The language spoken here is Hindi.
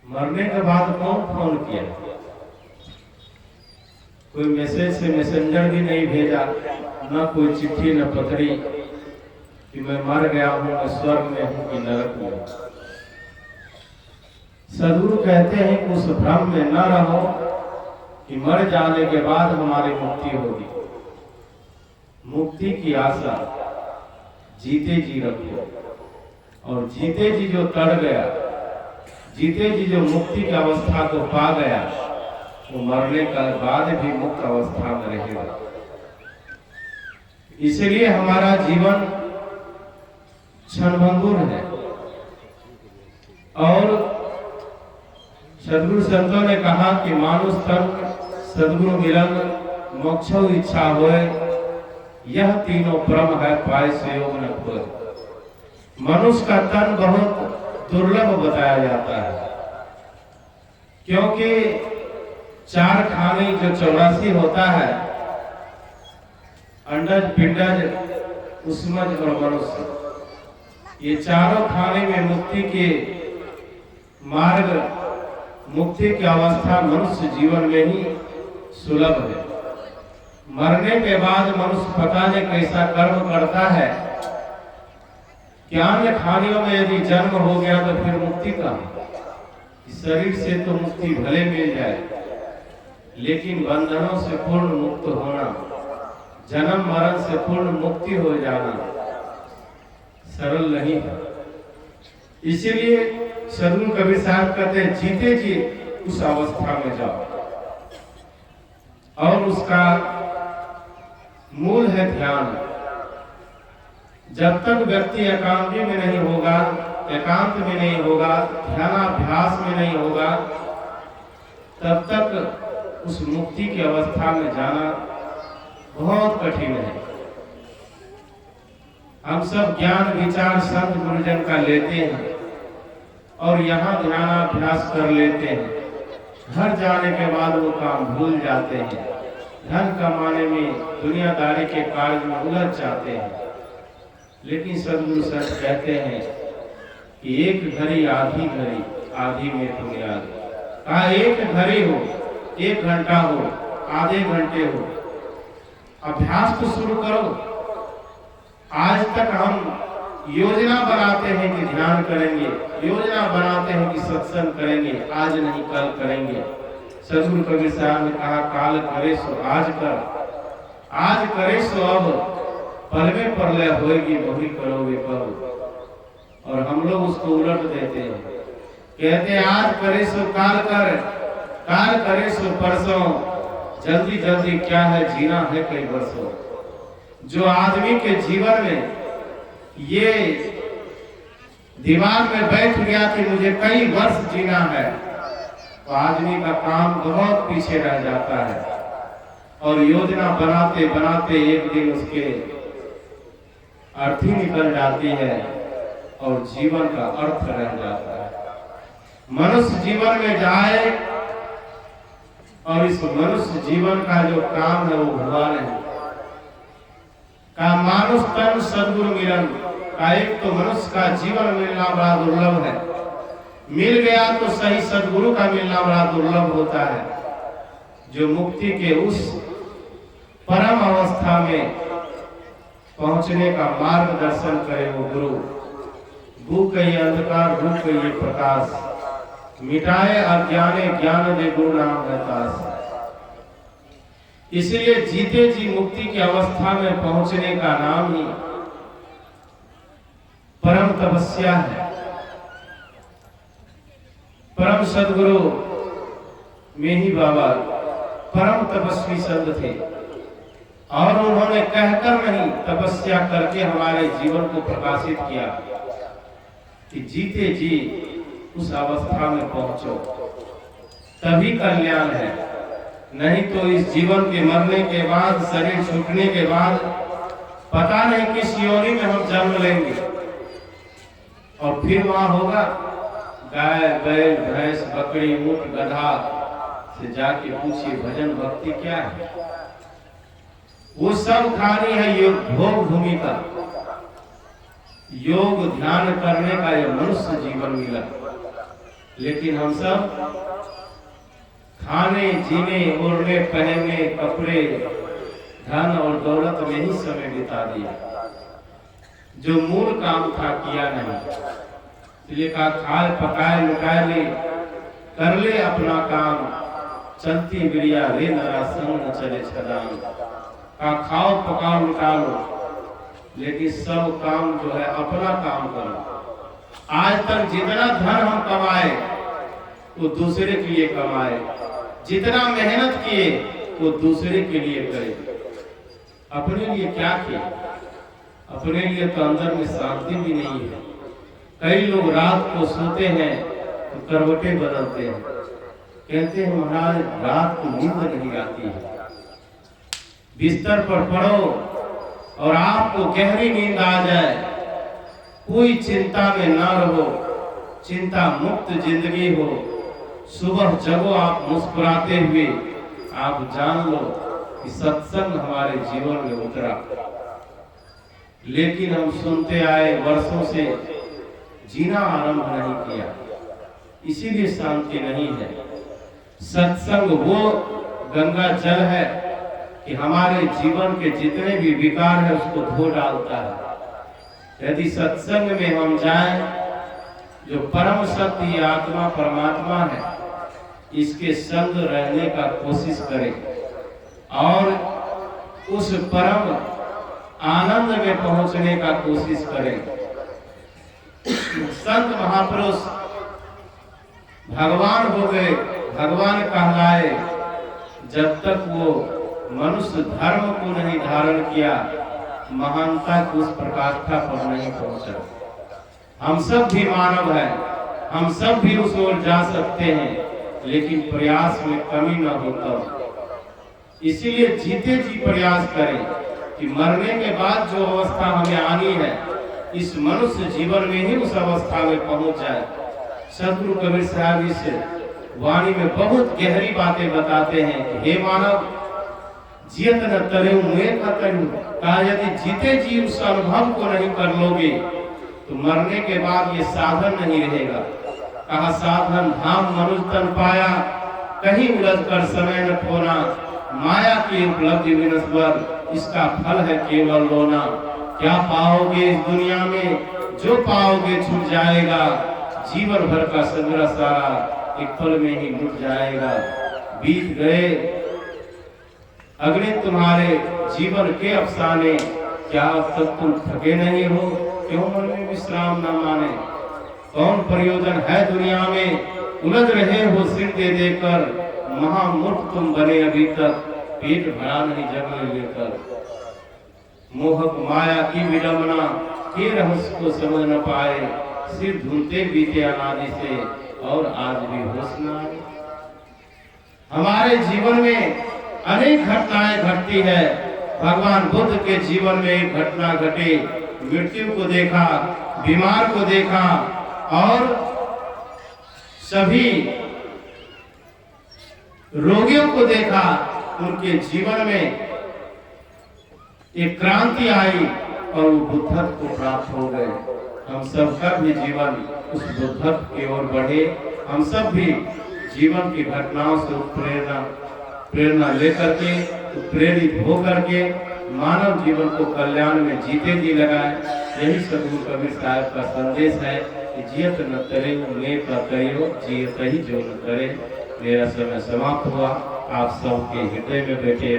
मरने के बाद कौन फोन किया? कोई मैसेज से मैसेंजर भी नहीं भेजा, न कोई चिट्ठी न पत्री कि मैं मर गया हूं, मैं स्वर्ग में हूं कि नरक में। सदगुरु कहते हैं कि उस भ्रम में न रहो कि मर जाने के बाद हमारी मुक्ति होगी। मुक्ति की आशा जीते जी रखो, और जीते जी जो तर गया, जीते जी जो मुक्ति की अवस्था को पा गया, वो मरने के बाद भी मुक्त अवस्था में रहेगा। इसलिए हमारा जीवन क्षणभंगुर है। और सदगुरु संतों ने कहा कि मानुष तन सदगुरु मिलन मोक्षो इच्छा होए, यह तीनों परम है पाए से योग न खोए। मनुष्य का तन बहुत दुर्लभ बताया जाता है, क्योंकि चार खाने जो 84 होता है, अंडज, पिंडज, उष्मज और मनुष्य, ये चारों खाने में मुक्ति के मार्ग, मुक्ति की अवस्था मनुष्य जीवन में ही सुलभ है। मरने के बाद मनुष्य पता नहीं कैसा कर्म करता है कि अन्य खानियों में यदि जन्म हो गया तो फिर मुक्ति कहाँ? शरीर से तो मुक्ति भले मिल जाए, लेकिन बंधनों से पूर्ण मुक्त होना, जन्म मरण से पूर्ण मुक्ति हो जाना सरल नहीं है। इसीलिए सदगुरु कबीर साहब कहते हैं जीते जी उस अवस्था में जाओ, और उसका मूल है ध्यान। जब तक व्यक्ति एकांती में नहीं होगा, एकांत में नहीं होगा, ध्यानाभ्यास में नहीं होगा, तब तक उस मुक्ति की अवस्था में जाना बहुत कठिन है। हम सब ज्ञान विचार संत गुरुजन का लेते हैं और यहाँ ध्यानाभ्यास कर लेते हैं। घर जाने के बाद वो काम भूल जाते हैं, धन कमाने में, दुनियादारी के कार्य में उलझ जाते हैं। लेकिन सदगुरु संत कहते हैं कि एक घड़ी आधी घड़ी, आधी में तुम याद। कहा एक घड़ी हो, 1 घंटा हो, आधे घंटे हो, अभ्यास तो शुरू करो। आज तक हम योजना बनाते हैं कि ध्यान करेंगे, योजना बनाते हैं कि सत्संग करेंगे, आज नहीं कल करेंगे। सदगुरु कबीर साहब ने कहा काल करे सो आज कर, आज करे सो अब, पल में प्रलय होएगी वही करोगे कब। और हम लोग उसको उलट देते हैं, कहते हैं आज करे सो काल कर, काल करे सो परसों, जल्दी जल्दी क्या है, जीना है कई वर्षों। जो आदमी के जीवन में ये दिमाग में बैठ गया कि मुझे कई वर्ष जीना है, तो आदमी का काम बहुत पीछे रह जाता है, और योजना बनाते बनाते एक दिन उसके अर्थी निकल जाती है और जीवन का अर्थ रह जाता है। मनुष्य जीवन में जाए और इस मनुष्य जीवन का जो काम है वो भगवान है का मानुष तन सदगुरु मिलन का। एक तो मनुष्य का जीवन मिलना बड़ा दुर्लभ है, मिल गया तो सही सदगुरु का मिलना बड़ा दुर्लभ होता है, जो मुक्ति के उस परम अवस्था में पहुंचने का मार्गदर्शन करे वो गुरु। गु कही अंधकार, रूप कही प्रकाश, मिटाए अज्ञाने ज्ञान दे गुरु नाम रहतास। इसलिए जीते जी मुक्ति की अवस्था में पहुंचने का नाम ही परम तपस्या है। परम सदगुरु मेही बाबा परम तपस्वी संत थे, और उन्होंने कहकर नहीं तपस्या करके हमारे जीवन को प्रकाशित किया कि जीते जी उस अवस्था में पहुंचो, तभी कल्याण है। नहीं तो इस जीवन के मरने के बाद, शरीर छूटने के बाद पता नहीं किस योनि में हम जन्म लेंगे, और फिर वहां होगा गाय, बैल, भैंस, बकरी, ऊंट, गधा से जाके पूछिए भजन भक्ति क्या है। वो सब खानी है योग भोग भूमि का। योग ध्यान करने का ये मनुष्य जीवन मिला, लेकिन हम सब खाने, जीने, ओढ़ने, पहनने, कपड़े, धन और दौलत में ही समय बिता दिया। जो मूल काम था किया नहीं। इसलिए कहा खाए पकाए लुटाए ले, कर ले अपना काम, चलती बिरिया रे नरा संग न चले छदान। कहा खाओ पकाओ लुटा लो, लेकिन सब काम जो है अपना काम करो। आज तक जितना धन हम कमाए वो दूसरे के लिए कमाए, जितना मेहनत किए वो दूसरे के लिए करे। अपने लिए क्या किए? अपने लिए तो अंदर में शांति भी नहीं है। कई लोग रात को सोते हैं तो करवटें बदलते हैं, कहते हैं महाराज रात को नींद नहीं आती है। बिस्तर पर पड़ो और आपको गहरी नींद आ जाए, कोई चिंता में ना रहो, चिंता मुक्त जिंदगी हो, सुबह जगो आप मुस्कुराते हुए, आप जान लो कि सत्संग हमारे जीवन में उतरा। लेकिन हम सुनते आए वर्षों से, जीना आरंभ नहीं किया, इसीलिए शांति नहीं है। सत्संग वो गंगा जल है कि हमारे जीवन के जितने भी विकार है उसको धो डालता है। यदि सत्संग में हम जाएं, जो परम सत्य आत्मा परमात्मा है, इसके संग रहने का कोशिश करें और उस परम आनंद में पहुंचने का कोशिश करें। संत महापुरुष भगवान हो गए, भगवान कहलाए, जब तक वो मनुष्य धर्म को नहीं धारण किया, महानता की उस प्रकाष्ठा पर नहीं पहुंचा। हम सब भी मानव हैं, हम सब भी उस ओर जा सकते हैं, लेकिन प्रयास में कमी न होता। इसीलिए जीते जी प्रयास करें कि मरने के बाद जो अवस्था हमें आनी है, इस मनुष्य जीवन में ही उस अवस्था में पहुंच जाए। सदगुरु कबीर साहब इस वाणी में बहुत गहरी बातें बताते हैं कि हे मानव, जियत न तरेऊ मुए न तरेऊ। कहा यदि जीते जी उस अनुभव को नहीं कर लोगे तो मरने के बाद ये साधन नहीं रहेगा। कहा साधन धाम मनुष्य तन पाया, कहीं उलझ कर समय न खोना, माया की उपलब्धि विनस्वर, इसका फल है केवल रोना। क्या पाओगे इस दुनिया में, जो पाओगे छूट जाएगा, जीवन भर का संग्रह सारा एक पल में ही लुट जाएगा। बीत गए अगले तुम्हारे जीवन के अफसाने, क्या अब तक तुम थके नहीं हो, क्यों मन में विश्राम न माने। कौन प्रयोजन है दुनिया में, उलझ रहे हो सिर दे देकर, महामूर्ख तुम बने अभी तक, पेट भरा नहीं जग में लेकर। मोहक माया की विडंबना के रहस्य को समझ न पाए, सिर धुनते बीते अनादि से और आज भी होश न आए। हमारे जीवन में अनेक घटनाएं घटती है। भगवान बुद्ध के जीवन में एक घटना घटी, मृत्यु को देखा, बीमार को देखा और सभी रोगियों को देखा। उनके जीवन में एक क्रांति आई और वो बुद्धत्व को प्राप्त हो गए। हम सबका भी जीवन उस बुद्धत्व की ओर बढ़े। हम सब भी जीवन की घटनाओं से प्रेरणा लेकर के, प्रेरित होकर के मानव जीवन को कल्याण में जीते जी लगाए। यही सदगुरु कबीर साहब का संदेश है कि जियत न करे ने करियो, जियत ही जो न करे। मेरा समय समाप्त हुआ। आप सबके हृदय में बैठे